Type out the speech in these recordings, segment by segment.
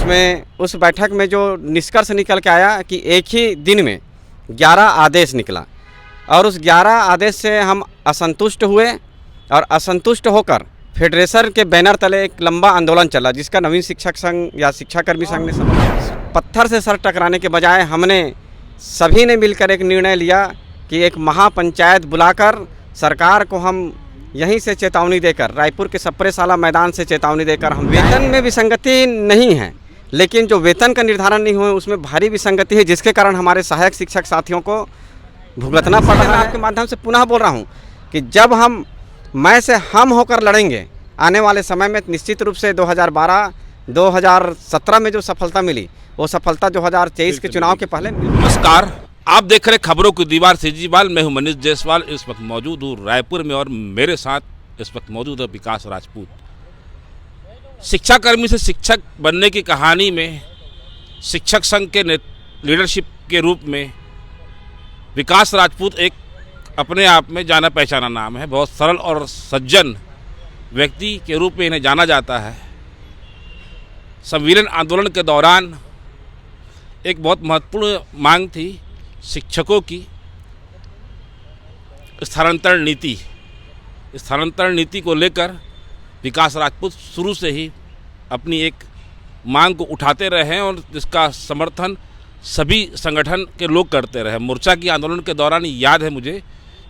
उसमें उस बैठक में जो निष्कर्ष निकल के आया कि एक ही दिन में 11 आदेश निकला और उस 11 आदेश से हम असंतुष्ट हुए और असंतुष्ट होकर फेडरेशन के बैनर तले एक लंबा आंदोलन चला, जिसका नवीन शिक्षक संघ या शिक्षाकर्मी संघ ने समर्थन। पत्थर से सर टकराने के बजाय हमने सभी ने मिलकर एक निर्णय लिया कि एक महापंचायत बुलाकर सरकार को हम यहीं से चेतावनी देकर, रायपुर के सप्रेशाला मैदान से चेतावनी देकर, हम वेतन में विसंगति नहीं है, लेकिन जो वेतन का निर्धारण नहीं हुआ उसमें भारी विसंगति है, जिसके कारण हमारे सहायक शिक्षक साथियों को भुगतना पड़ रहा है। आपके माध्यम से पुनः बोल रहा हूँ कि जब हम मैं से हम होकर लड़ेंगे आने वाले समय में, निश्चित रूप से 2012-2017 में जो सफलता मिली वो सफलता 2023 के चुनाव के पहले मिली। नमस्कार, आप देख रहे खबरों की दीवार सीजीवाल। मैं हूं मनीष जायसवाल। इस वक्त मौजूद हूं रायपुर में और मेरे साथ इस वक्त मौजूद है विकास राजपूत। शिक्षाकर्मी से शिक्षक बनने की कहानी में शिक्षक संघ के लीडरशिप के रूप में विकास राजपूत एक अपने आप में जाना पहचाना नाम है। बहुत सरल और सज्जन व्यक्ति के रूप में इन्हें जाना जाता है। संविलियन आंदोलन के दौरान एक बहुत महत्वपूर्ण मांग थी शिक्षकों की स्थानांतरण नीति को लेकर विकास राजपूत शुरू से ही अपनी एक मांग को उठाते रहे हैं और जिसका समर्थन सभी संगठन के लोग करते रहे। मोर्चा की आंदोलन के दौरान याद है मुझे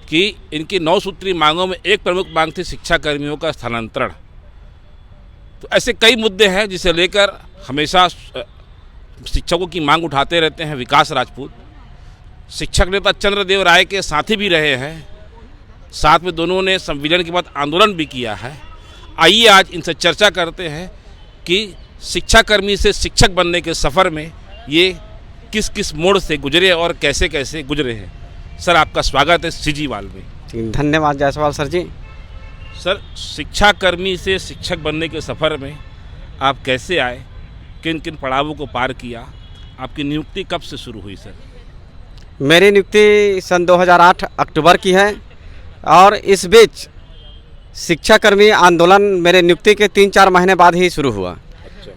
कि इनकी 9 सूत्री मांगों में एक प्रमुख मांग थी शिक्षाकर्मियों का स्थानांतरण। तो ऐसे कई मुद्दे हैं जिसे लेकर हमेशा शिक्षकों की मांग उठाते रहते हैं विकास राजपूत। शिक्षक नेता चंद्रदेव राय के साथी भी रहे हैं, साथ में दोनों ने संविलियन के बाद आंदोलन भी किया है। आइए आज इनसे चर्चा करते हैं कि शिक्षाकर्मी से शिक्षक बनने के सफ़र में ये किस किस मोड़ से गुजरे और कैसे कैसे गुजरे हैं। सर, आपका स्वागत है सीजीवाल में। धन्यवाद जायसवाल सर जी। सर, शिक्षाकर्मी से शिक्षक बनने के सफ़र में आप कैसे आए, किन किन पड़ावों को पार किया, आपकी नियुक्ति कब से शुरू हुई सर? मेरी नियुक्ति सन 2008 अक्टूबर की है और इस बीच शिक्षाकर्मी आंदोलन मेरे नियुक्ति के 3-4 महीने बाद ही शुरू हुआ।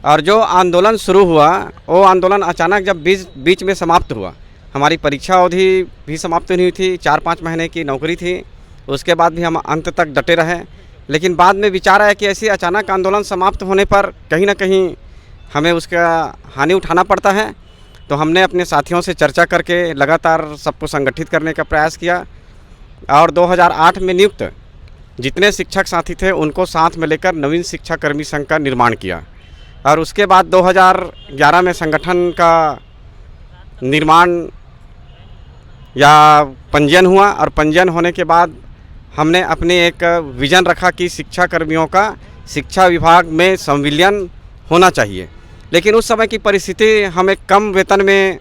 और जो आंदोलन शुरू हुआ वो आंदोलन अचानक जब बीच में समाप्त हुआ, हमारी परीक्षा अवधि भी समाप्त नहीं हुई थी, 4-5 महीने की नौकरी थी, उसके बाद भी हम अंत तक डटे रहे। लेकिन बाद में विचार आया कि ऐसी अचानक आंदोलन समाप्त होने पर कहीं ना कहीं हमें उसका हानि उठाना पड़ता है। तो हमने अपने साथियों से चर्चा करके लगातार सबको संगठित करने का प्रयास किया और 2008 में नियुक्त जितने शिक्षक साथी थे उनको साथ में लेकर नवीन शिक्षाकर्मी संघ का निर्माण किया। और उसके बाद 2011 में संगठन का निर्माण या पंजीयन हुआ और पंजीयन होने के बाद हमने अपने एक विज़न रखा कि शिक्षाकर्मियों का शिक्षा विभाग में संविलियन होना चाहिए। लेकिन उस समय की परिस्थिति, हम एक कम वेतन में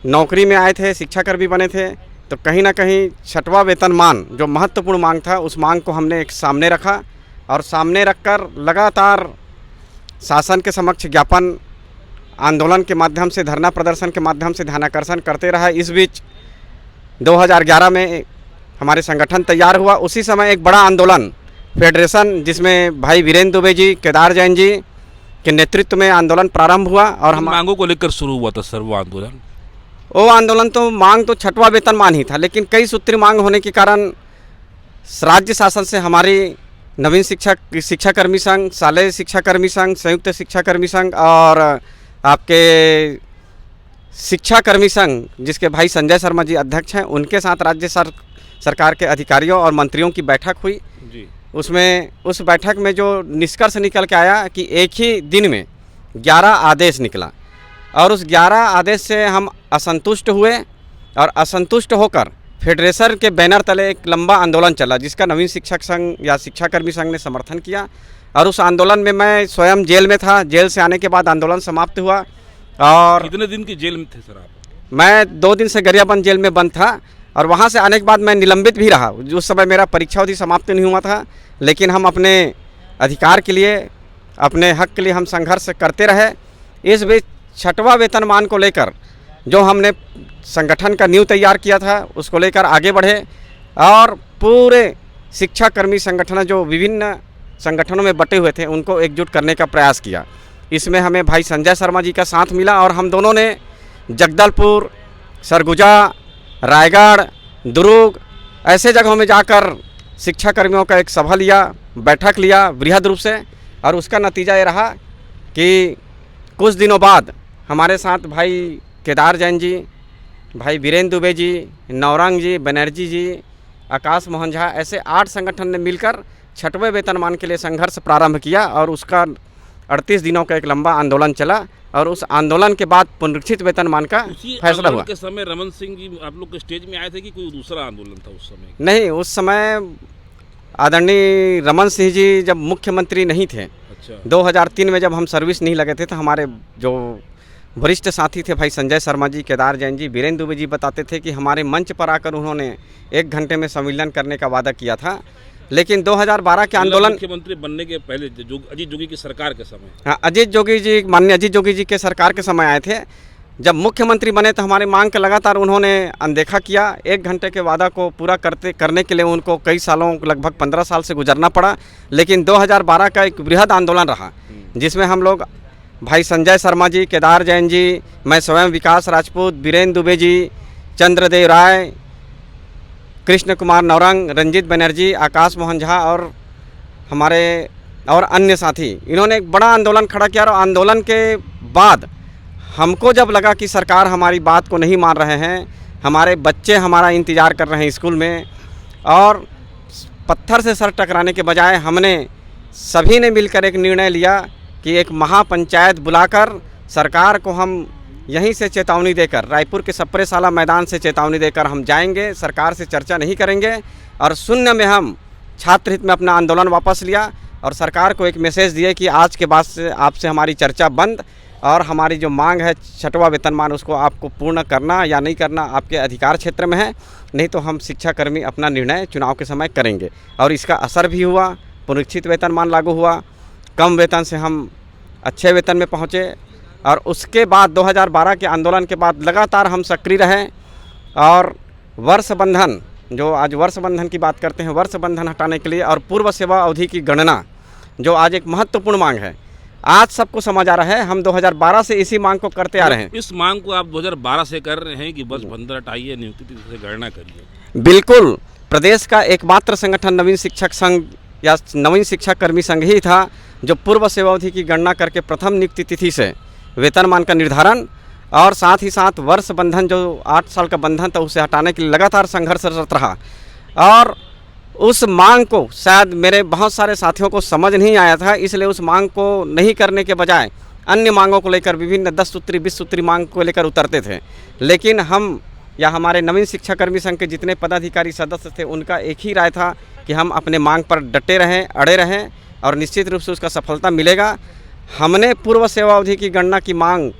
नौकरी में आए थे, शिक्षाकर्मी बने थे, तो कहीं ना कहीं 6वां वेतनमान जो महत्वपूर्ण मांग था उस मांग को हमने एक सामने रखा और सामने रखकर लगातार शासन के समक्ष ज्ञापन, आंदोलन के माध्यम से, धरना प्रदर्शन के माध्यम से ध्यानाकर्षण करते रहा। इस बीच 2011 में हमारे संगठन तैयार हुआ। उसी समय एक बड़ा आंदोलन फेडरेशन, जिसमें भाई वीरेंद्र दुबे जी, केदार जैन जी के नेतृत्व में आंदोलन प्रारंभ हुआ। और हम मांगों को लेकर शुरू हुआ था सर वो आंदोलन? वो आंदोलन तो मांग तो 6वां वेतनमान ही था, लेकिन कई सूत्री मांग होने के कारण राज्य शासन से हमारी नवीन शिक्षाकर्मी संघ, शालेय शिक्षाकर्मी संघ, संयुक्त शिक्षाकर्मी संघ और आपके शिक्षाकर्मी संघ, जिसके भाई संजय शर्मा जी अध्यक्ष हैं, उनके साथ राज्य सरकार के अधिकारियों और मंत्रियों की बैठक हुई जी। उसमें उस बैठक में जो निष्कर्ष निकल के आया कि एक ही दिन में 11 आदेश निकला और उस 11 आदेश से हम असंतुष्ट हुए और असंतुष्ट होकर फेडरेशन के बैनर तले एक लंबा आंदोलन चला, जिसका नवीन शिक्षक संघ या शिक्षाकर्मी संघ ने समर्थन किया। और उस आंदोलन में मैं स्वयं जेल में था। जेल से आने के बाद आंदोलन समाप्त हुआ। और कितने दिन की जेल में थे सर आप? मैं 2 दिन से गरियाबंद जेल में बंद था और वहाँ से आने के बाद मैं निलंबित भी रहा। उस समय मेरा परीक्षा अवधि समाप्त नहीं हुआ था, लेकिन हम अपने अधिकार के लिए, अपने हक के लिए हम संघर्ष करते रहे। इस बीच 6वां वेतनमान को लेकर जो हमने संगठन का नींव तैयार किया था उसको लेकर आगे बढ़े और पूरे शिक्षाकर्मी संगठन जो विभिन्न संगठनों में बटे हुए थे उनको एकजुट करने का प्रयास किया। इसमें हमें भाई संजय शर्मा जी का साथ मिला और हम दोनों ने जगदलपुर, सरगुजा, रायगढ़, दुर्ग ऐसे जगहों में जाकर शिक्षा कर्मियों का एक सभा लिया, बैठक लिया बृहद रूप से। और उसका नतीजा ये रहा कि कुछ दिनों बाद हमारे साथ भाई केदार जैन जी, भाई वीरेंद्र दुबे जी, नौरंग जी, बनर्जी जी, आकाश मोहन झा, ऐसे 8 संगठन ने मिलकर 6वें वेतनमान के लिए संघर्ष प्रारंभ किया और उसका 38 दिनों का एक लंबा आंदोलन चला और उस आंदोलन के बाद पुनरीक्षित वेतनमान का फैसला हुआ। के समय रमन सिंह जी आप लोग के स्टेज में आए थे कि कोई दूसरा आंदोलन था उस समय? नहीं, उस समय आदरणीय रमन सिंह जी जब मुख्यमंत्री नहीं थे। अच्छा। 2003 में जब हम सर्विस नहीं लगे थे तो हमारे जो वरिष्ठ साथी थे भाई संजय शर्मा जी, केदार जैन जी, वीरेंद्र दुबे जी बताते थे कि हमारे मंच पर आकर उन्होंने 1 घंटे में सम्मेलन करने का वादा किया था। लेकिन 2012 के आंदोलन, मुख्यमंत्री बनने के पहले अजीत जोगी की सरकार के समय, हाँ, अजीत जोगी जी, माननीय अजीत जोगी जी के सरकार के समय आए थे। जब मुख्यमंत्री बने तो हमारी मांग के लगातार उन्होंने अनदेखा किया। 1 घंटे के वादा को पूरा करने के लिए उनको कई सालों, लगभग 15 साल से गुजरना पड़ा। लेकिन 2012 का एक बृहद आंदोलन रहा जिसमें हम लोग भाई संजय शर्मा जी, केदार जैन जी, मैं स्वयं विकास राजपूत, वीरेंद्र दुबे जी, चंद्रदेव राय, कृष्ण कुमार नौरंग, रंजीत बनर्जी, आकाश मोहन झा और हमारे और अन्य साथी, इन्होंने एक बड़ा आंदोलन खड़ा किया। और आंदोलन के बाद हमको जब लगा कि सरकार हमारी बात को नहीं मान रहे हैं, हमारे बच्चे हमारा इंतज़ार कर रहे हैं स्कूल में, और पत्थर से सर टकराने के बजाय हमने सभी ने मिलकर एक निर्णय लिया कि एक महापंचायत बुलाकर सरकार को हम यहीं से चेतावनी देकर, रायपुर के सप्रेशाला मैदान से चेतावनी देकर हम जाएंगे, सरकार से चर्चा नहीं करेंगे। और शून्य में हम छात्र हित में अपना आंदोलन वापस लिया और सरकार को एक मैसेज दिए कि आज के बाद से आपसे हमारी चर्चा बंद, और हमारी जो मांग है 6वां वेतनमान उसको आपको पूर्ण करना या नहीं करना आपके अधिकार क्षेत्र में है, नहीं तो हम शिक्षाकर्मी अपना निर्णय चुनाव के समय करेंगे। और इसका असर भी हुआ, पुनरीक्षित वेतनमान लागू हुआ, कम वेतन से हम अच्छे वेतन में पहुँचे। और उसके बाद 2012 के आंदोलन के बाद लगातार हम सक्रिय रहे और वर्ष बंधन, जो आज वर्ष बंधन की बात करते हैं, वर्ष बंधन हटाने के लिए और पूर्व सेवा अवधि की गणना, जो आज एक महत्वपूर्ण मांग है, आज सबको समझ आ रहा है। हम 2012 से इसी मांग को करते आ रहे हैं। इस मांग को आप 2012 से कर रहे हैं कि बस बंधन हटाइए, नियुक्ति तिथि से गणना करिए? बिल्कुल, प्रदेश का एकमात्र संगठन नवीन शिक्षक संघ या नवीन शिक्षक कर्मी संघ ही था जो पूर्व सेवा अवधि की गणना करके प्रथम नियुक्ति तिथि से वेतनमान का निर्धारण और साथ ही साथ वर्ष बंधन, जो 8 साल का बंधन था, उसे हटाने के लिए लगातार संघर्षरत रहा। और उस मांग को शायद मेरे बहुत सारे साथियों को समझ नहीं आया था, इसलिए उस मांग को नहीं करने के बजाय अन्य मांगों को लेकर विभिन्न 10 सूत्री 20 सूत्री मांग को लेकर उतरते थे। लेकिन हम या हमारे नवीन शिक्षाकर्मी संघ के जितने पदाधिकारी सदस्य थे, उनका एक ही राय था कि हम अपने मांग पर डटे रहें, अड़े रहें और निश्चित रूप से उसका सफलता मिलेगा। हमने पूर्व सेवा अवधि की गणना की मांग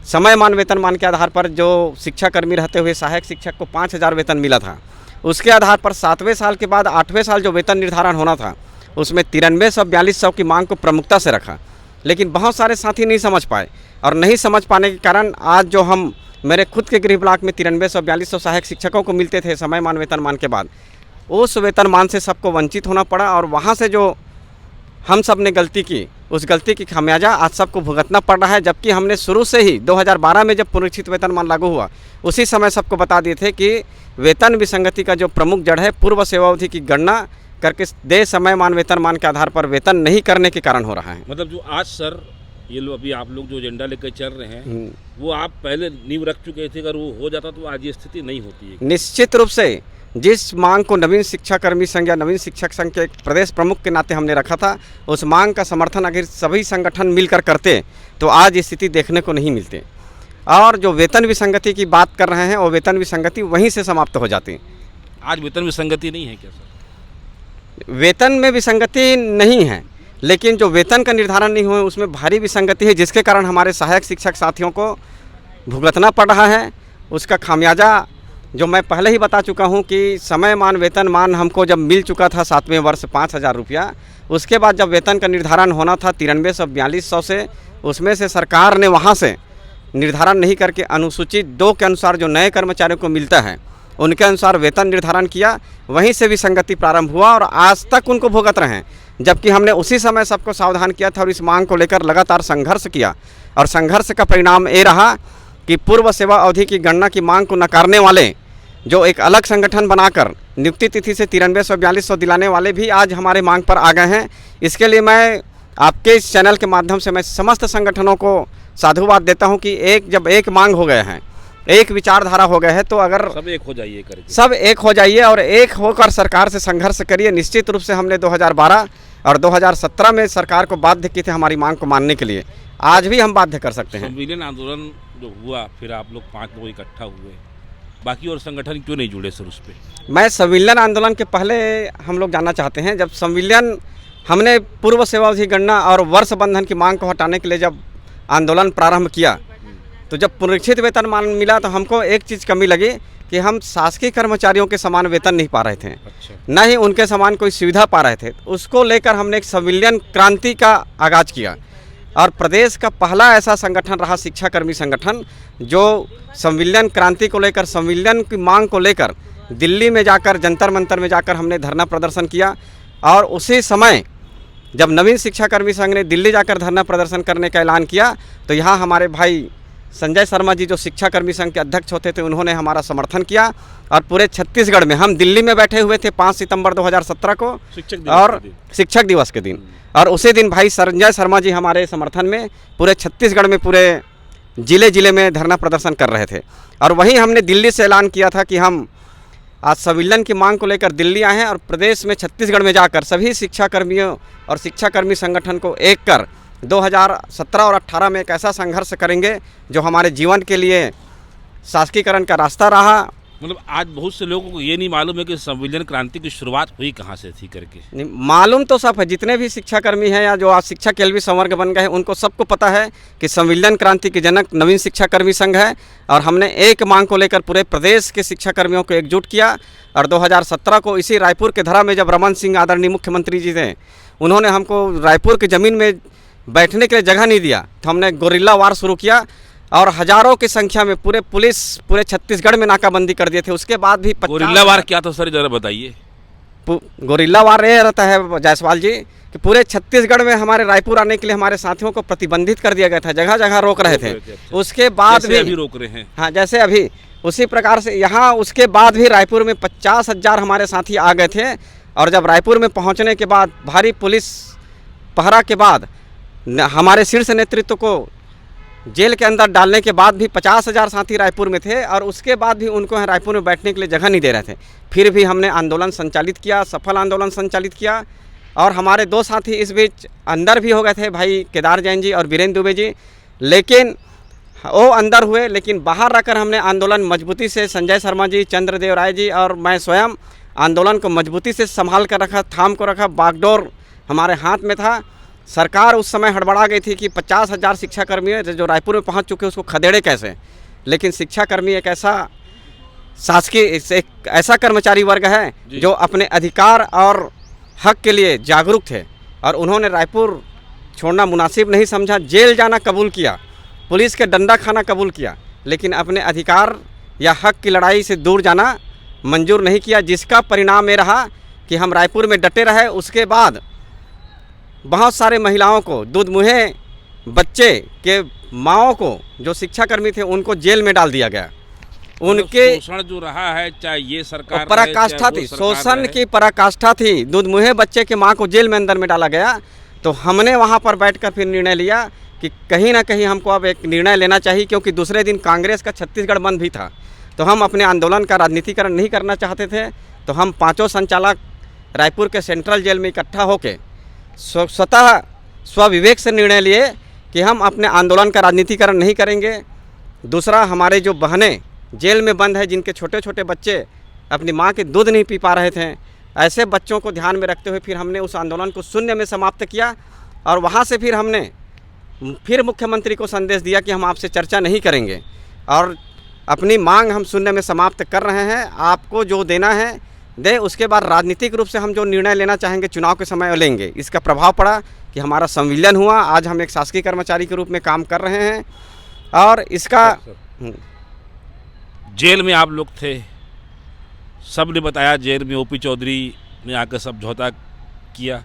समयमान वेतनमान के आधार पर, जो शिक्षाकर्मी रहते हुए सहायक शिक्षक को 5000 वेतन मिला था, उसके आधार पर 7वें साल के बाद 8वें साल जो वेतन निर्धारण होना था उसमें 9300-4200 की मांग को प्रमुखता से रखा। लेकिन बहुत सारे साथी नहीं समझ पाए और नहीं समझ पाने के कारण आज जो हम मेरे खुद के गृह ब्लॉक में 9300-4200 सहायक शिक्षकों को मिलते थे समयमान वेतनमान के बाद, उस वेतनमान से सबको वंचित होना पड़ा। और वहाँ से जो हम सब ने गलती की, उस गलती की खामियाजा आज सबको भुगतना पड़ रहा है। जबकि हमने शुरू से ही 2012 में जब पुनरीक्षित वेतनमान लागू हुआ, उसी समय सबको बता दिए थे कि वेतन विसंगति का जो प्रमुख जड़ है पूर्व सेवा अवधि की गणना करके दे समयमान वेतनमान के आधार पर वेतन नहीं करने के कारण हो रहा है। मतलब जो आज सर ये लो अभी आप लोग जो एजेंडा लेकर चल रहे हैं, वो आप पहले नींव रख चुके थे, अगर वो हो जाता तो आज ये स्थिति नहीं होती है। निश्चित रूप से जिस मांग को नवीन शिक्षाकर्मी संघ या नवीन शिक्षक संघ के प्रदेश प्रमुख के नाते हमने रखा था, उस मांग का समर्थन अगर सभी संगठन मिलकर करते तो आज ये स्थिति देखने को नहीं मिलती। और जो वेतन विसंगति की बात कर रहे हैं, वो वेतन विसंगति वहीं से समाप्त हो जाती। आज वेतन विसंगति नहीं है क्या सर? वेतन में विसंगति नहीं है, लेकिन जो वेतन का निर्धारण नहीं हुआ उसमें भारी विसंगति है, जिसके कारण हमारे सहायक शिक्षक साथियों को भुगतना पड़ रहा है। उसका खामियाजा जो मैं पहले ही बता चुका हूं कि समयमान वेतनमान हमको जब मिल चुका था 7वें वर्ष 5000 रुपया, उसके बाद जब वेतन का निर्धारण होना था 9300-4200 से, उसमें से सरकार ने वहां से निर्धारण नहीं करके अनुसूची 2 के अनुसार जो नए कर्मचारियों को मिलता है उनके अनुसार वेतन निर्धारण किया, वहीं से विसंगति प्रारंभ हुआ और आज तक उनको भुगत रहे हैं। जबकि हमने उसी समय सबको सावधान किया था और इस मांग को लेकर लगातार संघर्ष किया और संघर्ष का परिणाम ये रहा कि पूर्व सेवा अवधि की गणना की मांग को नकारने वाले जो एक अलग संगठन बनाकर नियुक्ति तिथि से 9300 4200 दिलाने वाले भी आज हमारे मांग पर आ गए हैं। इसके लिए मैं आपके इस चैनल के माध्यम से मैं समस्त संगठनों को साधुवाद देता हूं कि जब एक मांग हो गए हैं, एक विचारधारा हो गए है, तो अगर सब एक हो जाइए करके, सब एक हो जाइए और एक होकर सरकार से संघर्ष करिए। निश्चित रूप से हमने 2012 और 2017 में सरकार को बाध्य किए थे हमारी मांग को मानने के लिए, आज भी हम बाध्य कर सकते हैं। संविलियन आंदोलन जो हुआ, फिर आप लोग 5 लोग इकट्ठा हुए, बाकी और संगठन क्यों नहीं जुड़े सर उस पर? मैं संविलियन आंदोलन के पहले हम लोग जानना चाहते हैं, जब संविलियन हमने पूर्व सेवावधि गणना और वर्ष बंधन की मांग को हटाने के लिए जब आंदोलन प्रारंभ किया, तो जब पुनरीक्षित वेतन मान मिला तो हमको एक चीज़ कमी लगी कि हम शासकीय कर्मचारियों के समान वेतन नहीं पा रहे थे, न ही उनके समान कोई सुविधा पा रहे थे। उसको लेकर हमने एक संविलियन क्रांति का आगाज़ किया और प्रदेश का पहला ऐसा संगठन रहा शिक्षाकर्मी संगठन जो संविलियन क्रांति को लेकर, संविलियन की मांग को लेकर दिल्ली में जाकर, जंतर मंतर में जाकर हमने धरना प्रदर्शन किया। और उसी समय जब नवीन शिक्षाकर्मी संघ ने दिल्ली जाकर धरना प्रदर्शन करने का ऐलान किया, तो यहाँ हमारे भाई संजय शर्मा जी जो शिक्षाकर्मी संघ के अध्यक्ष होते थे, उन्होंने हमारा समर्थन किया और पूरे छत्तीसगढ़ में हम दिल्ली में बैठे हुए थे 5 सितंबर 2017 को और शिक्षक दिवस के दिन, और उसी दिन भाई संजय शर्मा जी हमारे समर्थन में पूरे छत्तीसगढ़ में पूरे ज़िले में धरना प्रदर्शन कर रहे थे। और वहीं हमने दिल्ली से ऐलान किया था कि हम आज संविलियन की मांग को लेकर दिल्ली आए हैं और प्रदेश में, छत्तीसगढ़ में जाकर सभी शिक्षाकर्मियों और शिक्षाकर्मी संगठन को एक कर 2017 और 18 में एक ऐसा संघर्ष करेंगे जो हमारे जीवन के लिए शासकीकरण का रास्ता रहा। मतलब आज बहुत से लोगों को ये नहीं मालूम है कि संविलियन क्रांति की शुरुआत हुई कहाँ से थी करके। नहीं, मालूम तो सब है, जितने भी शिक्षाकर्मी हैं या जो आज शिक्षा के एलवी संवर्ग बन गए हैं उनको सबको पता है कि संविलियन क्रांति के जनक नवीन शिक्षाकर्मी संघ है। और हमने एक मांग को लेकर पूरे प्रदेश के शिक्षाकर्मियों को एकजुट किया और 2017 को इसी रायपुर के धरा में जब रमन सिंह आदरणीय मुख्यमंत्री जी थे, उन्होंने हमको रायपुर की ज़मीन में बैठने के लिए जगह नहीं दिया, तो हमने गोरिल्ला वार शुरू किया और हजारों की संख्या में पूरे छत्तीसगढ़ में नाकाबंदी कर दिए थे। उसके बाद भी गोरिल्ला वार क्या था सर, जरा बताइए। गोरिल्ला वार ये रहता है जायसवाल जी कि पूरे छत्तीसगढ़ में हमारे रायपुर आने के लिए हमारे साथियों को प्रतिबंधित कर दिया गया था, जगह जगह रोक रहे थे। उसके बाद भी अभी रोक रहे हैं, हाँ जैसे अभी उसी प्रकार से यहाँ उसके बाद भी रायपुर में 50,000 हमारे साथी आ गए थे। और जब रायपुर में पहुँचने के बाद भारी पुलिस पहरा के बाद हमारे शीर्ष नेतृत्व को जेल के अंदर डालने के बाद भी 50,000 साथी रायपुर में थे और उसके बाद भी उनको यहाँ रायपुर में बैठने के लिए जगह नहीं दे रहे थे। फिर भी हमने आंदोलन संचालित किया, सफल आंदोलन संचालित किया। और हमारे 2 साथी इस बीच अंदर भी हो गए थे, भाई केदार जैन जी और वीरेंद्र दुबे जी, लेकिन वो अंदर हुए, लेकिन बाहर रखकर हमने आंदोलन मजबूती से, संजय शर्मा जी, चंद्रदेव राय जी और मैं स्वयं आंदोलन को मजबूती से संभाल कर रखा, थाम को रखा। बागडोर हमारे हाथ में था। सरकार उस समय हड़बड़ा गई थी कि 50,000 शिक्षाकर्मी जो रायपुर में पहुंच चुके उसको खदेड़े कैसे। लेकिन शिक्षाकर्मी एक ऐसा शासकीय, एक ऐसा कर्मचारी वर्ग है जो अपने अधिकार और हक के लिए जागरूक थे और उन्होंने रायपुर छोड़ना मुनासिब नहीं समझा, जेल जाना कबूल किया, पुलिस के डंडा खाना कबूल किया, लेकिन अपने अधिकार या हक की लड़ाई से दूर जाना मंजूर नहीं किया। जिसका परिणाम ये रहा कि हम रायपुर में डटे रहे। उसके बाद बहुत सारे महिलाओं को, दूध मुहे बच्चे के माओं को जो शिक्षाकर्मी थे उनको जेल में डाल दिया गया। उनके शोषण जो रहा है, चाहे ये सरकार पराकाष्ठा थी, शोषण की पराकाष्ठा थी। दूध मुहे बच्चे के माँ को जेल में अंदर में डाला गया। तो हमने वहाँ पर बैठकर फिर निर्णय लिया कि कहीं ना कहीं हमको अब एक निर्णय लेना चाहिए, क्योंकि दूसरे दिन कांग्रेस का छत्तीसगढ़ बंद भी था। तो हम अपने आंदोलन का राजनीतिकरण नहीं करना चाहते थे। तो हम 5 संचालक रायपुर के सेंट्रल जेल में इकट्ठा होकर स्वतः स्वविवेक से निर्णय लिए कि हम अपने आंदोलन का राजनीतिकरण नहीं करेंगे। दूसरा, हमारे जो बहनें जेल में बंद है, जिनके छोटे छोटे बच्चे अपनी माँ के दूध नहीं पी पा रहे थे, ऐसे बच्चों को ध्यान में रखते हुए फिर हमने उस आंदोलन को शून्य में समाप्त किया। और वहाँ से फिर हमने फिर मुख्यमंत्री को संदेश दिया कि हम आपसे चर्चा नहीं करेंगे और अपनी मांग हम शून्य में समाप्त कर रहे हैं, आपको जो देना है दे। उसके बाद राजनीतिक रूप से हम जो निर्णय लेना चाहेंगे चुनाव के समय लेंगे। इसका प्रभाव पड़ा कि हमारा संविलियन हुआ। आज हम एक शासकीय कर्मचारी के रूप में काम कर रहे हैं। और इसका जेल में आप लोग थे, सब ने बताया जेल में ओपी चौधरी ने आकर समझौता किया।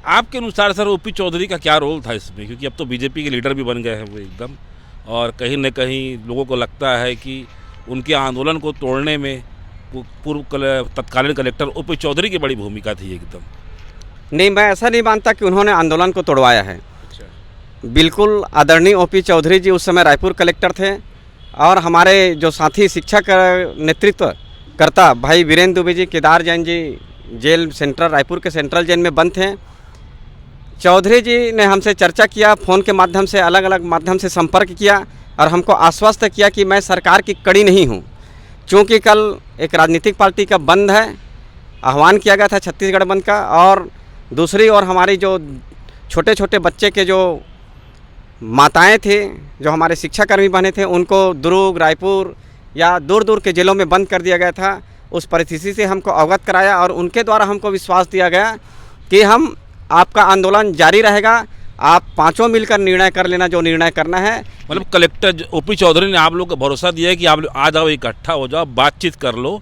आपके अनुसार सर ओपी चौधरी का क्या रोल था इसमें, क्योंकि अब तो बीजेपी के लीडर भी बन गए हैं वो एकदम, और कहीं न कहीं लोगों को लगता है कि उनके आंदोलन को तोड़ने में तत्कालीन कलेक्टर ओपी चौधरी की बड़ी भूमिका थी एकदम। नहीं, मैं ऐसा नहीं मानता कि उन्होंने आंदोलन को तोड़वाया है। अच्छा। बिल्कुल आदरणीय ओपी चौधरी जी उस समय रायपुर कलेक्टर थे, और हमारे जो साथी शिक्षा का नेतृत्व करता भाई वीरेंद्र दुबे जी, केदार जैन जी जेल सेंट्रल रायपुर के सेंट्रल जेल में बंद थे। चौधरी जी ने हमसे चर्चा किया, फ़ोन के माध्यम से, अलग अलग माध्यम से संपर्क किया, और हमको आश्वस्त किया कि मैं सरकार की कड़ी नहीं हूँ, क्योंकि कल एक राजनीतिक पार्टी का बंद है, आह्वान किया गया था छत्तीसगढ़ बंद का, और दूसरी ओर हमारी जो छोटे छोटे बच्चे के जो माताएं थे, जो हमारे शिक्षाकर्मी बने थे, उनको दुर्ग, रायपुर या दूर दूर के ज़िलों में बंद कर दिया गया था। उस परिस्थिति से हमको अवगत कराया, और उनके द्वारा हमको विश्वास दिया गया कि हम आपका आंदोलन जारी रहेगा, आप पांचों मिलकर निर्णय कर लेना जो निर्णय करना है। मतलब कलेक्टर ओपी चौधरी ने आप लोग को भरोसा दिया है कि आप आ जाओ, इकट्ठा हो जाओ, बातचीत कर लो,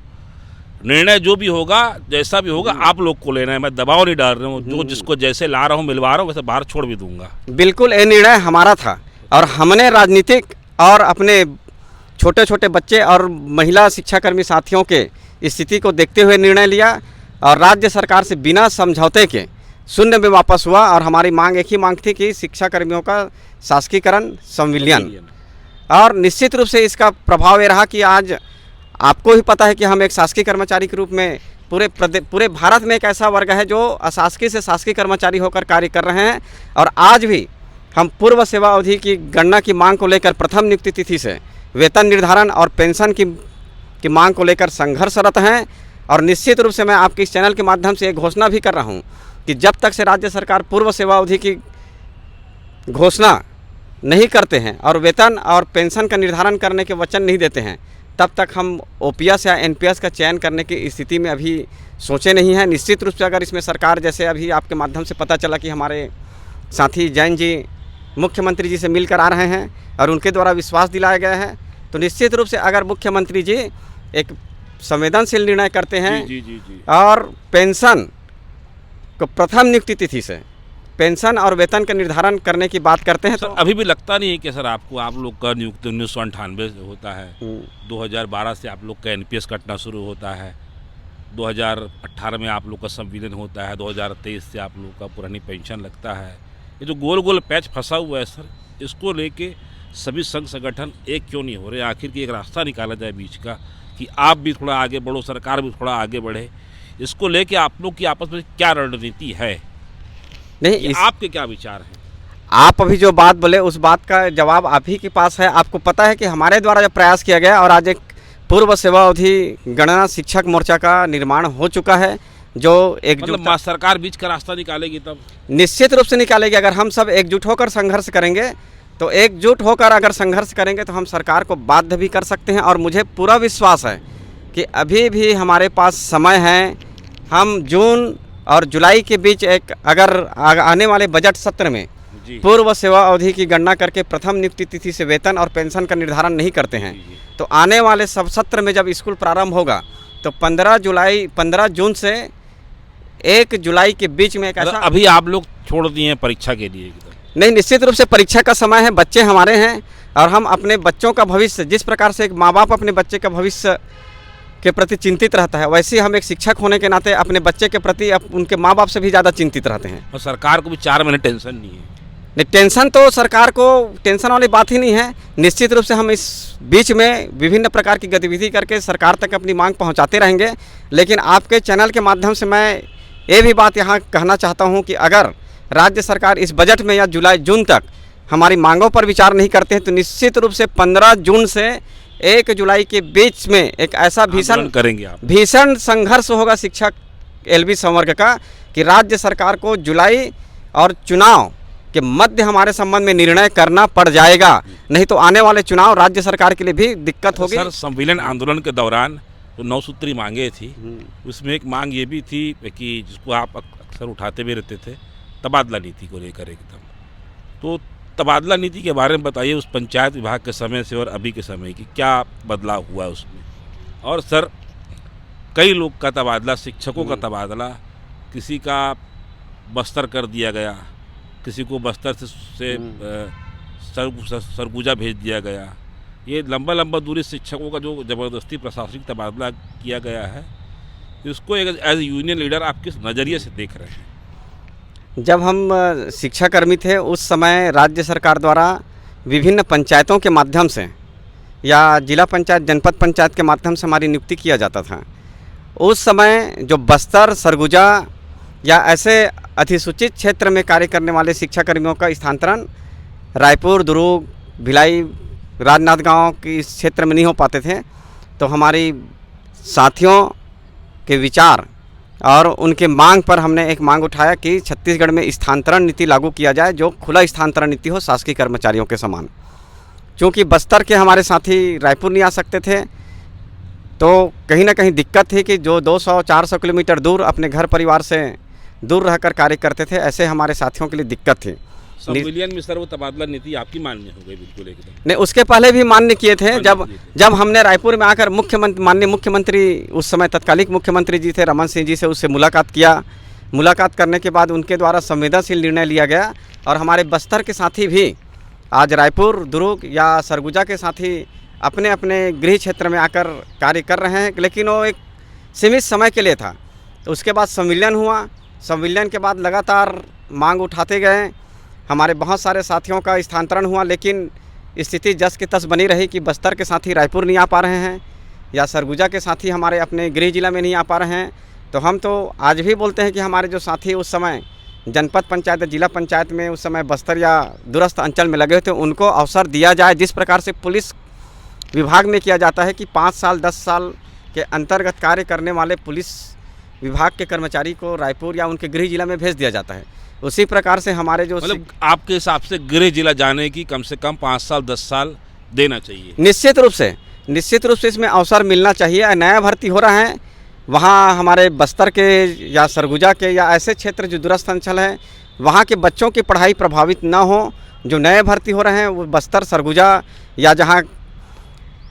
निर्णय जो भी होगा, जैसा भी होगा आप लोग को लेना है, मैं दबाव नहीं डाल रहा हूँ, जो जिसको जैसे ला रहा हूँ मिलवा रहा हूँ वैसे बाहर छोड़ भी दूंगा। बिल्कुल ये निर्णय हमारा था, और हमने राजनीतिक और अपने छोटे छोटे बच्चे और महिला शिक्षाकर्मी साथियों के स्थिति को देखते हुए निर्णय लिया, और राज्य सरकार से बिना समझौते के शून्य में वापस हुआ। और हमारी मांग एक ही मांग थी कि शिक्षाकर्मियों का शासकीकरण, संविलियन। और निश्चित रूप से इसका प्रभाव ये रहा कि आज आपको ही पता है कि हम एक शासकीय कर्मचारी के रूप में पूरे भारत में एक ऐसा वर्ग है जो अशासकीय से शासकीय कर्मचारी होकर कार्य कर रहे हैं, और आज भी हम पूर्व सेवा अवधि की गणना की मांग को लेकर प्रथम नियुक्ति तिथि से वेतन निर्धारण और पेंशन की मांग को लेकर संघर्षरत हैं। और निश्चित रूप से मैं आपके इस चैनल के माध्यम से एक घोषणा भी कर रहा हूं कि जब तक से राज्य सरकार पूर्व सेवा अवधि की घोषणा नहीं करते हैं और वेतन और पेंशन का निर्धारण करने के वचन नहीं देते हैं, तब तक हम ओपीएस या एनपीएस का चयन करने की स्थिति में अभी सोचे नहीं हैं। निश्चित रूप से अगर इसमें सरकार, जैसे अभी आपके माध्यम से पता चला कि हमारे साथी जैन जी मुख्यमंत्री जी से मिलकर आ रहे हैं और उनके द्वारा विश्वास दिलाया गया है, तो निश्चित रूप से अगर मुख्यमंत्री जी एक संवेदनशील निर्णय करते हैं जी। और पेंशन को प्रथम नियुक्ति तिथि से पेंशन और वेतन का निर्धारण करने की बात करते हैं, तो अभी भी लगता नहीं है कि सर आपको, आप लोग का नियुक्ति 1998 से होता है, 2012 से आप लोग का एनपीएस कटना शुरू होता है, 2018 में आप लोग का संविलियन होता है, 2023 से आप लोग का पुरानी पेंशन लगता है। ये जो गोल गोल पैच फंसा हुआ है सर, इसको लेके सभी संघ संगठन एक क्यों नहीं हो रहे? आखिर की एक रास्ता निकाला जाए बीच का कि आप भी थोड़ा आगे बढ़ो, सरकार भी थोड़ा आगे बढ़े। इसको लेके आप लोग की आपस में क्या रणनीति है? नहीं, आपके क्या विचार हैं? आप अभी जो बात बोले उस बात का जवाब आप ही के पास है। आपको पता है कि हमारे द्वारा जब प्रयास किया गया और आज एक पूर्व सेवा अवधि गणना शिक्षक मोर्चा का निर्माण हो चुका है, जो एक मतलब सरकार बीच का रास्ता निकालेगी तब? निश्चित रूप से निकालेगी। अगर हम सब एकजुट होकर संघर्ष करेंगे, तो एकजुट होकर अगर संघर्ष करेंगे तो हम सरकार को बाध्य भी कर सकते हैं। और मुझे पूरा विश्वास है कि अभी भी हमारे पास समय है। हम जून और जुलाई के बीच एक अगर आने वाले बजट सत्र में पूर्व सेवा अवधि की गणना करके प्रथम नियुक्ति तिथि से वेतन और पेंशन का निर्धारण नहीं करते हैं, तो आने वाले सब सत्र में जब स्कूल प्रारंभ होगा तो 15 जून से 1 जुलाई के बीच में एक ऐसा, अभी आप लोग छोड़ दिए हैं परीक्षा के लिए? नहीं, निश्चित रूप से परीक्षा का समय है, बच्चे हमारे हैं और हम अपने बच्चों का भविष्य, जिस प्रकार से एक माँ बाप अपने बच्चे का भविष्य के प्रति चिंतित रहता है, वैसे हम एक शिक्षक होने के नाते अपने बच्चे के प्रति उनके माँ बाप से भी ज़्यादा चिंतित रहते हैं। और सरकार को भी 4 महीने टेंशन नहीं है? नहीं, टेंशन तो सरकार को टेंशन वाली बात ही नहीं है। निश्चित रूप से हम इस बीच में विभिन्न प्रकार की गतिविधि करके सरकार तक अपनी मांग पहुंचाते रहेंगे। लेकिन आपके चैनल के माध्यम से मैं ये भी बात यहाँ कहना चाहता हूँ कि अगर राज्य सरकार इस बजट में या जून तक हमारी मांगों पर विचार नहीं करते हैं, तो निश्चित रूप से 15 जून से 1 जुलाई के बीच में एक ऐसा भीषण संघर्ष होगा शिक्षक एलबी संवर्ग का कि राज्य सरकार को जुलाई और चुनाव के मध्य हमारे संबंध में निर्णय करना पड़ जाएगा। नहीं तो आने वाले चुनाव राज्य सरकार के लिए भी दिक्कत होगी। सर, संविलियन आंदोलन के दौरान जो 9 सूत्री मांगे थी, उसमें एक मांग ये भी थी कि जिसको आप अक्सर उठाते भी रहते थे, तबादला नीति को लेकर एकदम। तो तबादला नीति के बारे में बताइए, उस पंचायत विभाग के समय से और अभी के समय की क्या बदलाव हुआ उसमें? और सर, कई लोग का तबादला, शिक्षकों का तबादला, किसी का बस्तर कर दिया गया, किसी को बस्तर से सरगुजा भेज दिया गया। ये लंबा दूरी शिक्षकों का जो ज़बरदस्ती प्रशासनिक तबादला किया गया है, इसको एक एज यूनियन लीडर आप किस नज़रिए से देख रहे हैं? जब हम शिक्षाकर्मी थे उस समय राज्य सरकार द्वारा विभिन्न पंचायतों के माध्यम से या जिला पंचायत, जनपद पंचायत के माध्यम से हमारी नियुक्ति किया जाता था। उस समय जो बस्तर, सरगुजा या ऐसे अधिसूचित क्षेत्र में कार्य करने वाले शिक्षाकर्मियों का स्थानांतरण रायपुर, दुर्ग, भिलाई, राजनांदगांव के इस क्षेत्र में नहीं हो पाते थे। तो हमारी साथियों के विचार और उनके मांग पर हमने एक मांग उठाया कि छत्तीसगढ़ में स्थानांतरण नीति लागू किया जाए, जो खुला स्थानांतरण नीति हो शासकीय कर्मचारियों के समान। क्योंकि बस्तर के हमारे साथी रायपुर नहीं आ सकते थे, तो कहीं ना कहीं दिक्कत थी कि जो 200-400 किलोमीटर दूर अपने घर परिवार से दूर रहकर कार्य करते थे, ऐसे हमारे साथियों के लिए दिक्कत थी। संविलियन में सर वो तबादला नीति आपकी मान्य हो गई बिल्कुल एकदम? नहीं, उसके पहले भी मान्य किए थे। जब हमने रायपुर में आकर माननीय मुख्यमंत्री, उस समय तत्कालिक मुख्यमंत्री जी थे रमन सिंह जी से, उससे मुलाकात किया। मुलाकात करने के बाद उनके द्वारा संवेदनशील निर्णय लिया गया और हमारे बस्तर के साथी भी आज रायपुर, दुर्ग या सरगुजा के साथी अपने अपने गृह क्षेत्र में आकर कार्य कर रहे हैं, लेकिन वो एक सीमित समय के लिए था। तो उसके बाद संविलियन हुआ। संविलियन के बाद लगातार मांग उठाते गए, हमारे बहुत सारे साथियों का स्थानांतरण हुआ, लेकिन स्थिति जस की तस बनी रही कि बस्तर के साथी रायपुर नहीं आ पा रहे हैं या सरगुजा के साथी हमारे अपने गृह जिला में नहीं आ पा रहे हैं। तो हम तो आज भी बोलते हैं कि हमारे जो साथी उस समय जनपद पंचायत या जिला पंचायत में उस समय बस्तर या दूरस्थ अंचल में लगे हुए थे, उनको अवसर दिया जाए। जिस प्रकार से पुलिस विभाग में किया जाता है कि 5 साल 10 साल के अंतर्गत कार्य करने वाले पुलिस विभाग के कर्मचारी को रायपुर या उनके गृह जिला में भेज दिया जाता है, उसी प्रकार से हमारे जो मतलब आपके हिसाब से गृह जिला जाने की कम से कम 5 साल 10 साल देना चाहिए। निश्चित रूप से इसमें अवसर मिलना चाहिए। नया भर्ती हो रहा है, वहाँ हमारे बस्तर के या सरगुजा के या ऐसे क्षेत्र जो दूरस्थ अंचल है, वहाँ के बच्चों की पढ़ाई प्रभावित ना हो। जो नए भर्ती हो रहे हैं वो बस्तर, सरगुजा या जहाँ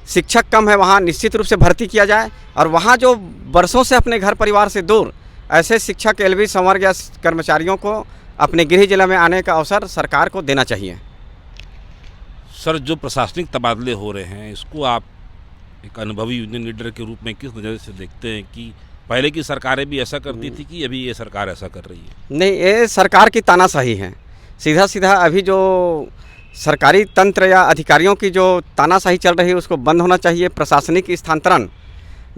शिक्षक कम है वहाँ निश्चित रूप से भर्ती किया जाए। और वहाँ जो वर्षों से अपने घर परिवार से दूर ऐसे शिक्षक, एलवी संवर्ग या कर्मचारियों को अपने गृह जिला में आने का अवसर सरकार को देना चाहिए। सर, जो प्रशासनिक तबादले हो रहे हैं, इसको आप एक अनुभवी यूनियन लीडर के रूप में किस नज़र से देखते हैं कि पहले की सरकारें भी ऐसा करती थी कि अभी ये सरकार ऐसा कर रही है? नहीं, ये सरकार की तानाशाही है। सीधा अभी जो सरकारी तंत्र या अधिकारियों की जो तानाशाही चल रही है उसको बंद होना चाहिए। प्रशासनिक स्थानांतरण,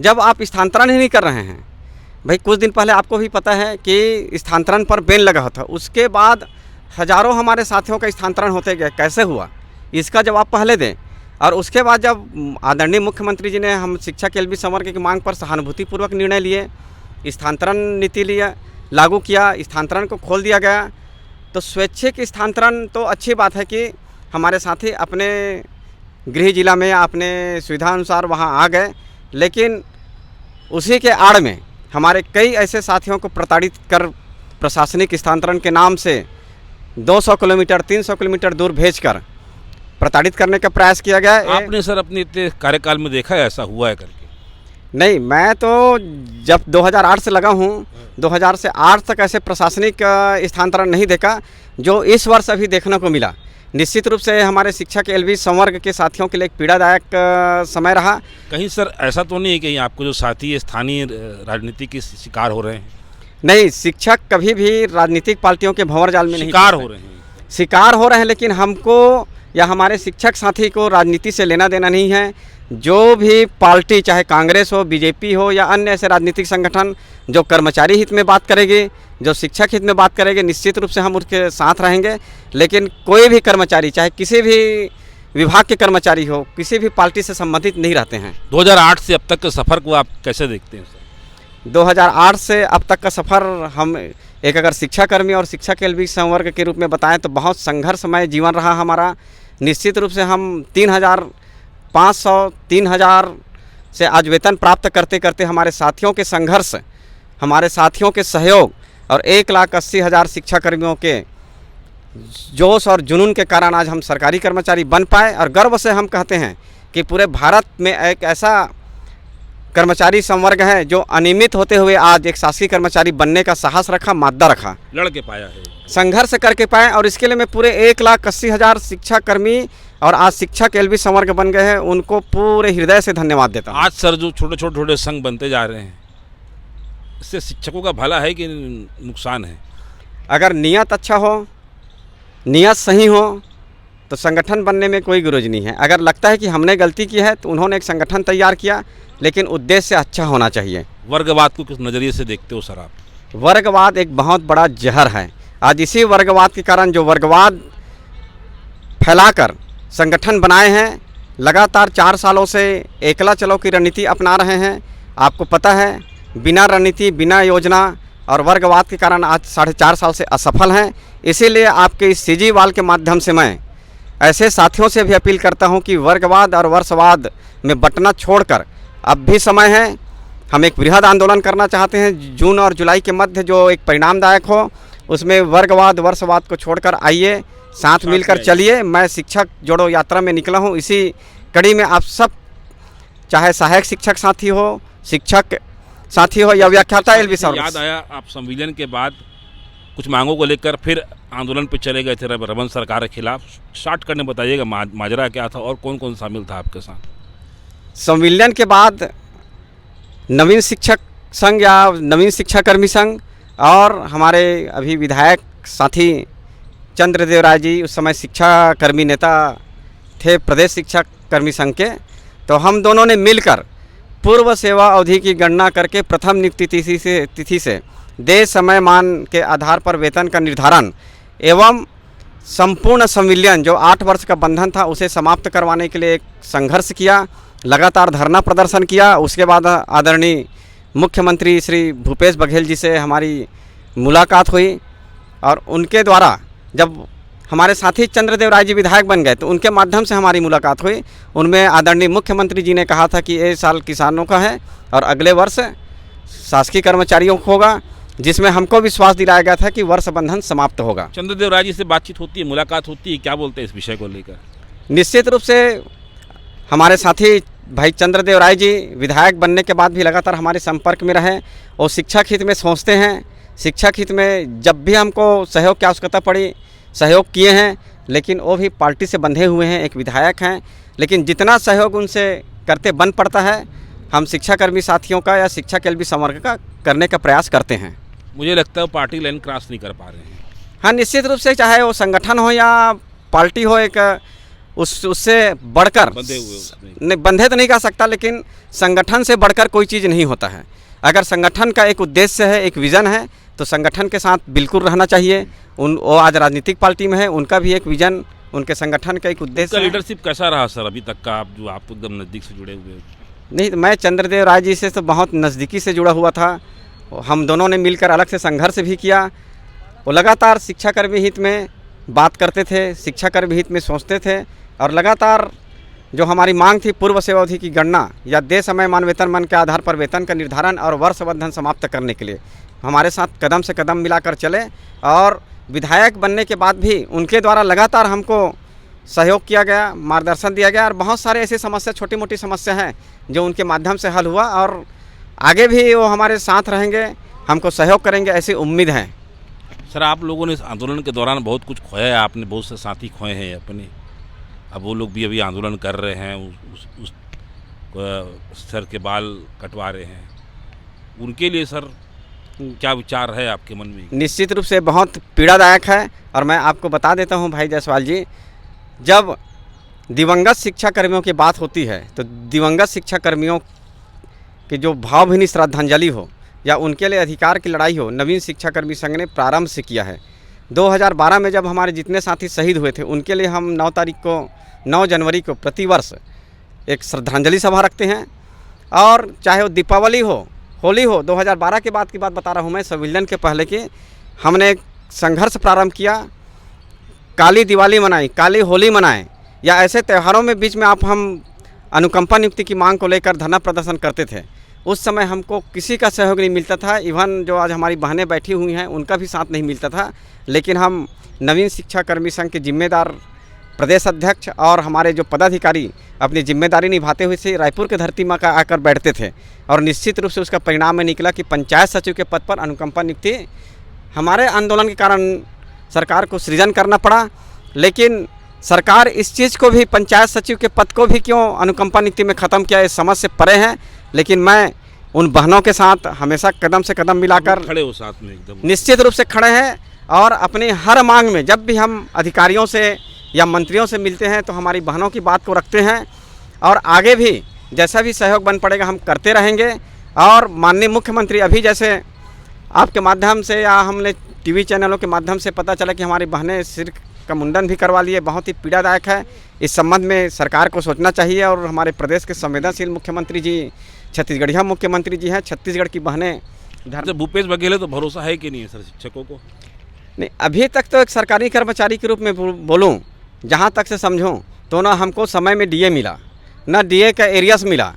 जब आप स्थानांतरण ही नहीं कर रहे हैं भाई, कुछ दिन पहले आपको भी पता है कि स्थानांतरण पर बैन लगा था, उसके बाद हज़ारों हमारे साथियों का स्थानांतरण होते गए। कैसे हुआ इसका जवाब पहले दें। और उसके बाद जब आदरणीय मुख्यमंत्री जी ने हम शिक्षा के एलबी संवर्ग की मांग पर सहानुभूतिपूर्वक निर्णय लिए, स्थानांतरण नीति लिया, लागू किया, स्थानांतरण को खोल दिया गया, तो स्वैच्छिक स्थानांतरण तो अच्छी बात है कि हमारे साथी अपने गृह जिला में अपने सुविधा अनुसार वहाँ आ गए। लेकिन उसी के आड़ में हमारे कई ऐसे साथियों को प्रताड़ित कर प्रशासनिक स्थानांतरण के नाम से 200 किलोमीटर 300 किलोमीटर दूर भेजकर प्रताड़ित करने का प्रयास किया गया। आपने सर अपने इतने कार्यकाल में देखा है ऐसा हुआ है करके? नहीं, मैं तो जब 2008 से लगा हूँ, 2000 से 8 तक ऐसे प्रशासनिक स्थानांतरण नहीं देखा जो इस वर्ष अभी देखने को मिला। निश्चित रूप से हमारे शिक्षा के एलबी संवर्ग के साथियों के लिए एक पीड़ादायक समय रहा। कहीं सर ऐसा तो नहीं है कि आपको जो साथी स्थानीय राजनीति के शिकार हो रहे हैं? नहीं, शिक्षक कभी भी राजनीतिक पार्टियों के भंवर जाल में नहीं शिकार हो रहे हैं। शिकार हो रहे हैं, लेकिन हमको या हमारे शिक्षक साथी को राजनीति से लेना देना नहीं है। जो भी पार्टी, चाहे कांग्रेस हो, बीजेपी हो या अन्य ऐसे राजनीतिक संगठन जो कर्मचारी हित में बात करेगी, जो शिक्षक हित में बात करेंगे, निश्चित रूप से हम उसके साथ रहेंगे। लेकिन कोई भी कर्मचारी, चाहे किसी भी विभाग के कर्मचारी हो, किसी भी पार्टी से संबंधित नहीं रहते हैं। 2008 से अब तक के सफ़र को आप कैसे देखते हैं सर? 2008 से अब तक का सफ़र हम एक अगर शिक्षाकर्मी और शिक्षा के एलबी संवर्ग के रूप में बताएं तो बहुत संघर्षमय जीवन रहा हमारा। निश्चित रूप से हम 3,500 3,000 से आज वेतन प्राप्त करते करते हमारे साथियों के संघर्ष, हमारे साथियों के सहयोग और 1,80,000 शिक्षाकर्मियों के जोश और जुनून के कारण आज हम सरकारी कर्मचारी बन पाए। और गर्व से हम कहते हैं कि पूरे भारत में एक ऐसा कर्मचारी संवर्ग है जो अनियमित होते हुए आज एक शासकीय कर्मचारी बनने का साहस रखा, मादा रखा, लड़के पाया है, संघर्ष करके पाए। और इसके लिए मैं पूरे 1,80,000 शिक्षाकर्मी और आज शिक्षक एलबी संवर्ग बन गए हैं, उनको पूरे हृदय से धन्यवाद देता हूँ। आज सर जो छोटे संघ बनते जा रहे हैं, इससे शिक्षकों का भला है कि नुकसान है? अगर नियत अच्छा हो, नियत सही हो तो संगठन बनने में कोई गुरेज नहीं है। अगर लगता है कि हमने गलती की है तो उन्होंने एक संगठन तैयार किया, लेकिन उद्देश्य अच्छा होना चाहिए। वर्गवाद को किस नज़रिए से देखते हो सर आप? वर्गवाद एक बहुत बड़ा जहर है। आज इसी वर्गवाद के कारण जो वर्गवाद फैलाकर संगठन बनाए हैं, लगातार 4 सालों से एकला चलो की रणनीति अपना रहे हैं। आपको पता है, बिना रणनीति, बिना योजना और वर्गवाद के कारण आज 4.5 साल से असफल हैं। इसीलिए आपके इस सीजीवाल के माध्यम से मैं ऐसे साथियों से भी अपील करता हूं कि वर्गवाद और वर्षवाद में बंटना छोड़कर अब भी समय है। हम एक वृहद आंदोलन करना चाहते हैं जून और जुलाई के मध्य, जो एक परिणामदायक हो। उसमें वर्गवाद वर्षवाद को छोड़कर आइए, साथ मिलकर चलिए। मैं शिक्षक जोड़ो यात्रा में निकला हूँ। इसी कड़ी में आप सब, चाहे सहायक शिक्षक साथी हो, शिक्षक साथी हो या व्याख्याता एलबी साहब, याद आया आप संविलियन के बाद कुछ मांगों को लेकर फिर आंदोलन पे चले गए थे रमन सरकार के खिलाफ। शॉर्ट करने बताइएगा माजरा क्या था और कौन कौन शामिल था आपके साथ? संविलियन के बाद नवीन शिक्षक संघ या नवीन शिक्षाकर्मी संघ और हमारे अभी विधायक साथी चंद्रदेव राय जी, उस समय शिक्षाकर्मी नेता थे प्रदेश शिक्षाकर्मी संघ के, तो हम दोनों ने मिलकर पूर्व सेवा अवधि की गणना करके प्रथम नियुक्ति तिथि से देश समय मान के आधार पर वेतन का निर्धारण एवं संपूर्ण संविलियन जो 8 वर्ष का बंधन था उसे समाप्त करवाने के लिए एक संघर्ष किया, लगातार धरना प्रदर्शन किया। उसके बाद आदरणीय मुख्यमंत्री श्री भूपेश बघेल जी से हमारी मुलाकात हुई और उनके द्वारा जब हमारे साथी चंद्रदेव राय जी विधायक बन गए तो उनके माध्यम से हमारी मुलाकात हुई। उनमें आदरणीय मुख्यमंत्री जी ने कहा था कि ये साल किसानों का है और अगले वर्ष शासकीय कर्मचारियों को होगा, जिसमें हमको विश्वास दिलाया गया था कि वर्ष बंधन समाप्त होगा। चंद्रदेव राय जी से बातचीत होती है, मुलाकात होती है, क्या बोलते हैं इस विषय को लेकर? निश्चित रूप से हमारे साथी भाई चंद्रदेव राय जी विधायक बनने के बाद भी लगातार हमारे संपर्क में रहे और शिक्षक हित में सोचते हैं। शिक्षक हित में जब भी हमको सहयोग की आवश्यकता पड़ी सहयोग किए हैं, लेकिन वो भी पार्टी से बंधे हुए हैं, एक विधायक हैं। लेकिन जितना सहयोग उनसे करते बन पड़ता है, हम शिक्षाकर्मी साथियों का या शिक्षक एलबी संवर्ग का करने का प्रयास करते हैं। मुझे लगता है पार्टी लाइन क्रॉस नहीं कर पा रहे हैं। हाँ, निश्चित रूप से, चाहे वो संगठन हो या पार्टी हो, एक उससे बढ़कर बंधे तो नहीं कर सकता, लेकिन संगठन से बढ़कर कोई चीज़ नहीं होता है। अगर संगठन का एक उद्देश्य है, एक विज़न है, तो संगठन के साथ बिल्कुल रहना चाहिए। वो आज राजनीतिक पार्टी में है, उनका भी एक विज़न, उनके संगठन का एक उद्देश्य है। लीडरशिप कैसा रहा सर अभी तक का, आप जो आप एकदम नज़दीक से जुड़े हुए? नहीं, मैं चंद्रदेव राय जी से तो बहुत नज़दीकी से जुड़ा हुआ था। हम दोनों ने मिलकर अलग से संघर्ष भी किया। वो लगातार शिक्षाकर्मी हित में बात करते थे, शिक्षाकर्मी हित में सोचते थे और लगातार जो हमारी मांग थी पूर्व सेवा अवधि की गणना या देय समय मान वेतन मान के आधार पर वेतन का निर्धारण और वर्ष बंधन समाप्त करने के लिए हमारे साथ कदम से कदम मिलाकर चले। और विधायक बनने के बाद भी उनके द्वारा लगातार हमको सहयोग किया गया, मार्गदर्शन दिया गया और बहुत सारे ऐसी समस्या, छोटी मोटी समस्या हैं जो उनके माध्यम से हल हुआ और आगे भी वो हमारे साथ रहेंगे, हमको सहयोग करेंगे, ऐसी उम्मीद है। सर, आप लोगों ने इस आंदोलन के दौरान बहुत कुछ खोया है, आपने बहुत से साथी खोए हैं अपने। अब वो लोग भी अभी आंदोलन कर रहे हैं, उस सर के बाल कटवा रहे हैं, उनके लिए सर क्या विचार है आपके मन में? निश्चित रूप से बहुत पीड़ादायक है और मैं आपको बता देता हूं भाई जायसवाल जी, जब दिवंगत शिक्षाकर्मियों की बात होती है तो दिवंगत शिक्षाकर्मियों की जो भावभीनी श्रद्धांजलि हो या उनके लिए अधिकार की लड़ाई हो, नवीन शिक्षाकर्मी संघ ने प्रारंभ से किया है। 2012 में जब हमारे जितने साथी शहीद हुए थे उनके लिए हम 9 जनवरी को प्रतिवर्ष एक श्रद्धांजलि सभा रखते हैं। और चाहे वो दीपावली हो, होली हो, 2012 के बाद की बात बता रहा हूँ मैं, संविलियन के पहले की हमने एक संघर्ष प्रारंभ किया। काली दिवाली मनाई, काली होली मनाएं या ऐसे त्योहारों में बीच में हम अनुकंपा नियुक्ति की मांग को लेकर धरना प्रदर्शन करते थे। उस समय हमको किसी का सहयोग नहीं मिलता था, इवन जो आज हमारी बहनें बैठी हुई हैं उनका भी साथ नहीं मिलता था। लेकिन हम नवीन शिक्षाकर्मी संघ के जिम्मेदार प्रदेश अध्यक्ष और हमारे जो पदाधिकारी अपनी जिम्मेदारी निभाते हुए से रायपुर की धरती में आकर बैठते थे और निश्चित रूप से उसका परिणाम में निकला कि पंचायत सचिव के पद पर अनुकंपा नियुक्ति हमारे आंदोलन के कारण सरकार को सृजन करना पड़ा। लेकिन सरकार इस चीज़ को भी, पंचायत सचिव के पद को भी क्यों अनुकंपा नियुक्ति में ख़त्म किया, इस समझ से परे हैं। लेकिन मैं उन बहनों के साथ हमेशा कदम से कदम मिलाकर खड़े हो, साथ में एकदम निश्चित रूप से खड़े हैं और अपनी हर मांग में जब भी हम अधिकारियों से या मंत्रियों से मिलते हैं तो हमारी बहनों की बात को रखते हैं और आगे भी जैसा भी सहयोग बन पड़ेगा हम करते रहेंगे। और माननीय मुख्यमंत्री, अभी जैसे आपके माध्यम से या हमने टीवी चैनलों के माध्यम से पता चला कि हमारी बहनें सिर का मुंडन भी करवा लिए, बहुत ही पीड़ादायक है। इस संबंध में सरकार को सोचना चाहिए और हमारे प्रदेश के संवेदनशील मुख्यमंत्री जी, छत्तीसगढ़िया मुख्यमंत्री जी हैं, छत्तीसगढ़ की बहनें तो भूपेश बघेल तो भरोसा है कि नहीं है सर शिक्षकों को? नहीं, अभी तक तो एक सरकारी कर्मचारी के रूप में बोलूं, जहां तक से समझूं तो ना हमको समय में डीए मिला, ना डीए का एरियस मिला।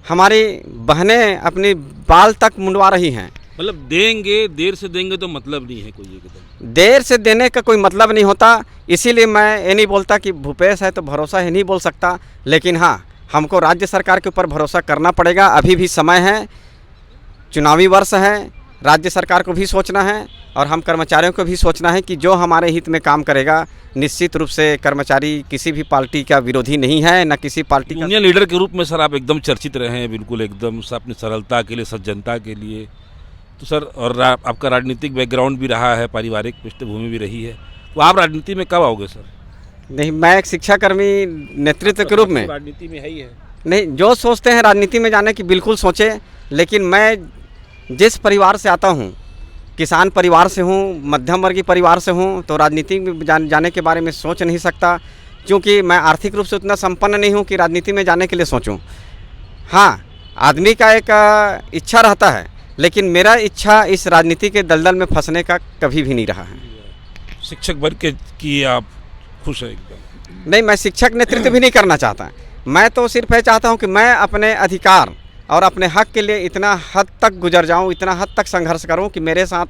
हमारी बहनें अपनी बाल तक मुंडवा रही हैं। मतलब देंगे, देर से देंगे तो मतलब नहीं है कोई एकदम। देर से देने का कोई मतलब नहीं होता, इसीलिए मैं ये नहीं बोलता कि भूपेश है तो भरोसा है, नहीं बोल सकता। लेकिन हाँ, हमको राज्य सरकार के ऊपर भरोसा करना पड़ेगा। अभी भी समय है, चुनावी वर्ष है, राज्य सरकार को भी सोचना है और हम कर्मचारियों को भी सोचना है कि जो हमारे हित में काम करेगा। निश्चित रूप से कर्मचारी किसी भी पार्टी का विरोधी नहीं है, न किसी पार्टी का। यूनियन लीडर के रूप में सर आप एकदम चर्चित रहे हैं, बिल्कुल एकदम अपनी सरलता के लिए, सज्जनता के लिए। तो सर, और आपका राजनीतिक बैकग्राउंड भी रहा है, पारिवारिक पृष्ठभूमि भी रही है, तो आप राजनीति में कब आओगे सर? नहीं, मैं एक शिक्षाकर्मी नेतृत्व के रूप में राजनीति में है ही है। नहीं, जो सोचते हैं राजनीति में जाने की बिल्कुल सोचे, लेकिन मैं जिस परिवार से आता हूँ, किसान परिवार से हूँ, मध्यम वर्गीय परिवार से हूँ, तो राजनीति में जाने के बारे में सोच नहीं सकता, क्योंकि मैं आर्थिक रूप से उतना संपन्न नहीं हूँ कि राजनीति में जाने के लिए सोचूं। हाँ, आदमी का एक इच्छा रहता है, लेकिन मेरा इच्छा इस राजनीति के दलदल में फंसने का कभी भी नहीं रहा है। शिक्षक बन के कि आप खुश हैं एकदम? नहीं, मैं शिक्षक नेतृत्व भी नहीं करना चाहता। मैं तो सिर्फ ये चाहता हूँ कि मैं अपने अधिकार और अपने हक के लिए इतना हद तक गुजर जाऊँ, इतना हद तक संघर्ष करूँ कि मेरे साथ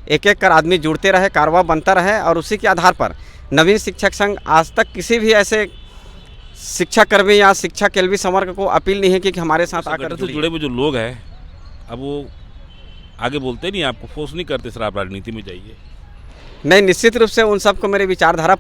एक एक कर आदमी जुड़ते रहे, कारवा बनता रहे। और उसी के आधार पर नवीन शिक्षक संघ आज तक किसी भी ऐसे शिक्षाकर्मी या शिक्षा के एलवी संवर्ग को अपील नहीं है कि हमारे साथ आकर जुड़े हुए जो लोग हैं, अब वो आगे बोलते नहीं, आपको फोर्स नहीं करते सर आप राजनीति में जाइए? नहीं, निश्चित रूप से उन सबको मेरी विचारधारा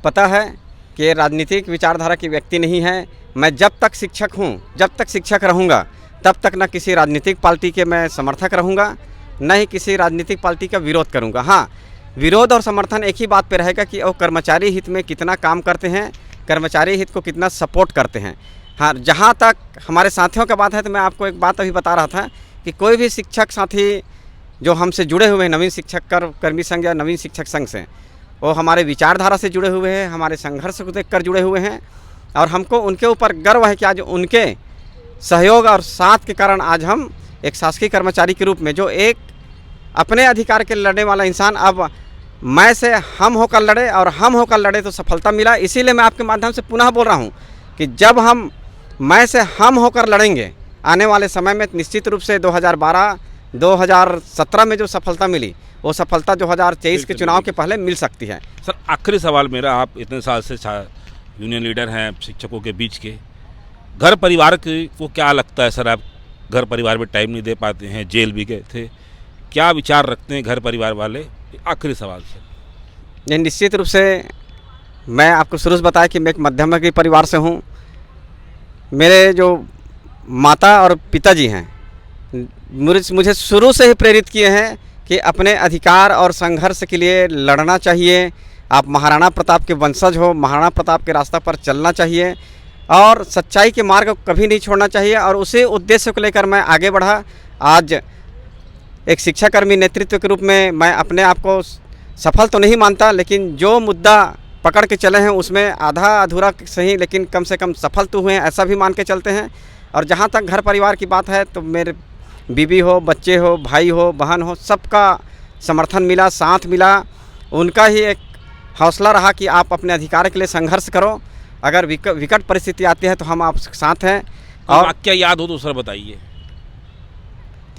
पता है कि राजनीतिक विचारधारा की व्यक्ति नहीं है। मैं जब तक शिक्षक हूँ, जब तक शिक्षक रहूँगा, तब तक न किसी राजनीतिक पार्टी के मैं समर्थक रहूँगा, न ही किसी राजनीतिक पार्टी का विरोध करूँगा। हाँ, विरोध और समर्थन एक ही बात पे रहेगा कि वो कर्मचारी हित में कितना काम करते हैं, कर्मचारी हित को कितना सपोर्ट करते हैं। हाँ, जहाँ तक हमारे साथियों का बात है, तो मैं आपको एक बात अभी बता रहा था कि कोई भी शिक्षक साथी जो हमसे जुड़े हुए हैं, नवीन शिक्षक कर्मी संघ या नवीन शिक्षक संघ से, वो हमारे विचारधारा से जुड़े हुए हैं, हमारे संघर्ष को देखकर जुड़े हुए हैं। और हमको उनके ऊपर गर्व है कि आज उनके सहयोग और साथ के कारण आज हम एक शासकीय कर्मचारी के रूप में, जो एक अपने अधिकार के लड़ने वाला इंसान, अब मैं से हम होकर लड़े और हम होकर लड़े तो सफलता मिला। इसीलिए मैं आपके माध्यम से पुनः बोल रहा हूँ कि जब हम मैं से हम होकर लड़ेंगे, आने वाले समय में निश्चित रूप से 2012-2017 में जो सफलता मिली, वो सफलता 2023 के चुनाव के पहले मिल सकती है। सर, आखिरी सवाल मेरा, आप इतने साल से यूनियन लीडर हैं शिक्षकों के बीच के, घर परिवार को क्या लगता है सर? आप घर परिवार में टाइम नहीं दे पाते हैं, जेल भी गए थे, क्या विचार रखते हैं घर परिवार वाले? आखिरी सवाल सर। ये निश्चित रूप से मैं आपको शुरू से बताया कि मैं एक मध्यम वर्गीय परिवार से हूँ। मेरे जो माता और पिताजी हैं, मुझे शुरू से ही प्रेरित किए हैं कि अपने अधिकार और संघर्ष के लिए लड़ना चाहिए। आप महाराणा प्रताप के वंशज हो, महाराणा प्रताप के रास्ता पर चलना चाहिए और सच्चाई के मार्ग को कभी नहीं छोड़ना चाहिए। और उसी उद्देश्य को लेकर मैं आगे बढ़ा। आज एक शिक्षाकर्मी नेतृत्व के रूप में मैं अपने आप को सफल तो नहीं मानता, लेकिन जो मुद्दा पकड़ के चले हैं उसमें आधा अधूरा सही, लेकिन कम से कम सफल तो हुए हैं, ऐसा भी मान के चलते हैं। और जहाँ तक घर परिवार की बात है, तो मेरे बीवी हो, बच्चे हो, भाई हो, बहन हो, सबका समर्थन मिला, साथ मिला। उनका ही एक हौसला रहा कि आप अपने अधिकार के लिए संघर्ष करो, अगर विकट परिस्थिति आती है तो हम आपके साथ हैं। और क्या याद हो तो सर बताइए।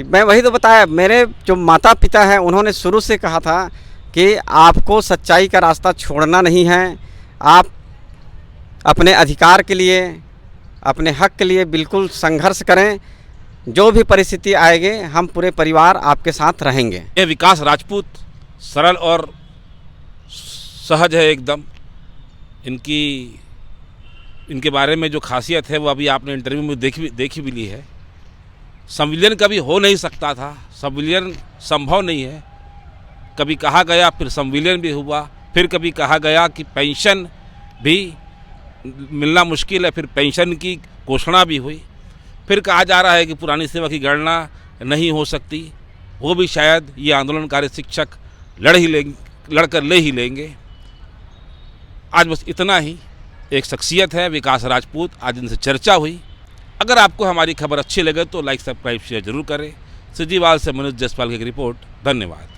मैं वही तो बताया, मेरे जो माता पिता हैं उन्होंने शुरू से कहा था कि आपको सच्चाई का रास्ता छोड़ना नहीं है, आप अपने अधिकार के लिए, अपने हक के लिए बिल्कुल संघर्ष करें। जो भी परिस्थिति आएगी हम पूरे परिवार आपके साथ रहेंगे। ये विकास राजपूत सरल और सहज है एकदम। इनके बारे में जो खासियत है वो अभी आपने इंटरव्यू में देखी भी ली है। संविलियन कभी हो नहीं सकता था, संविलियन संभव नहीं है। कभी कहा गया, फिर संविलियन भी हुआ, फिर कभी कहा गया कि पेंशन भी मिलना मुश्किल है, फिर पेंशन की घोषणा भी हुई। फिर कहा जा रहा है कि पुरानी सेवा की गणना नहीं हो सकती, वो भी शायद ये आंदोलनकारी शिक्षक लड़कर ले ही लेंगे। आज बस इतना ही। एक शख्सियत है विकास राजपूत, आज इनसे चर्चा हुई। अगर आपको हमारी खबर अच्छी लगे तो लाइक, सब्सक्राइब, शेयर जरूर करें। सिजीवाल से मनोज जसपाल की एक रिपोर्ट। धन्यवाद।